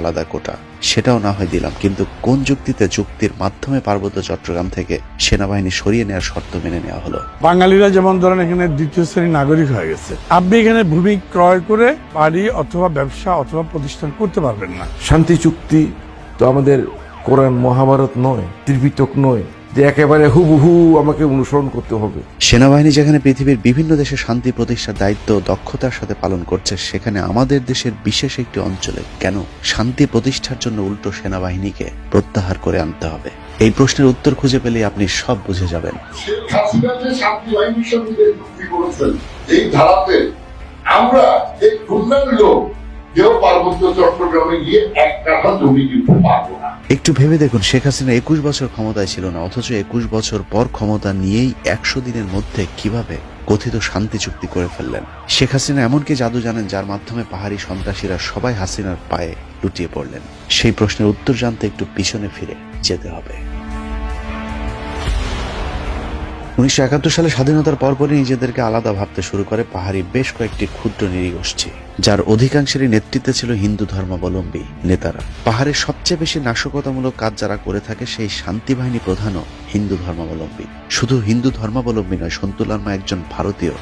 আলাদা কোটা, সেটাও না হয় দিলাম, কিন্তু কোন যুক্তিতে যুক্তির মাধ্যমে পার্বত্য চট্টগ্রাম থেকে সেনাবাহিনী সরিয়ে নেওয়ার শর্ত মেনে নেওয়া হলো? বাঙালিরা যেমন ধরেন এখানে দ্বিতীয় শ্রেণীর নাগরিক হয়ে গেছে, আপনি এখানে ভূমি ক্রয় করে বাড়ি অথবা ব্যবসা অথবা প্রতিষ্ঠান করতে পারবেন না। শান্তি চুক্তি তো আমাদের কোরআন মহাভারত নয়, ত্রিপিটক নয় যে একেবারে হুবহু আমাকে অনুসরণ করতে হবে। সেনাবাহিনী যেখানে পৃথিবীর বিভিন্ন দেশে শান্তি প্রতিষ্ঠার দায়িত্ব দক্ষতার সাথে পালন করছে, সেখানে আমাদের দেশের বিশেষ একটি অঞ্চলে কেন শান্তি প্রতিষ্ঠার জন্য উল্টো সেনাবাহিনীকে প্রত্যাহার করে আনতে হবে? এই প্রশ্নের উত্তর খুঁজে পেলে আপনি সব বুঝে যাবেন। শেখ হাসিনা যে শান্তি বাহিনীর সঙ্গে চুক্তি করেছেন, এই ধারাতে আমরা এই খুলনার লোক কেউ পার্বত্য চট্টগ্রামে গিয়ে এক কাঠা জমি কিনতে পারবো না। একটু ভেবে দেখুন, শেখ হাসিনা 21 বছর ক্ষমতায় ছিল না, অথচ 21 বছর পর ক্ষমতা নিয়েই 100 দিনের মধ্যে কিভাবে কথিত শান্তি চুক্তি করে ফেললেন। শেখ হাসিনা এমনকি জাদু জানেন যার মাধ্যমে পাহাড়ি সন্ত্রাসীরা সবাই হাসিনার পায়ে লুটিয়ে পড়লেন। সেই প্রশ্নের উত্তর জানতে একটু পিছনে ফিরে যেতে হবে। 1971 সালে স্বাধীনতার পরপরই নিজেদেরকে আলাদা ভাবতে শুরু করে পাহাড়ি বেশ কয়েকটি ক্ষুদ্র নৃগোষ্ঠী, যার অধিকাংশেরই নেতৃত্বে ছিল হিন্দু ধর্মাবলম্বী নেতারা। পাহাড়ের সবচেয়ে বেশি নাশকতামূলক কাজ যারা করে থাকে, সেই শান্তি বাহিনী প্রধানও হিন্দু ধর্মাবলম্বী। শুধু হিন্দু ধর্মাবলম্বী নয়, সন্তুলান একজন ভারতীয়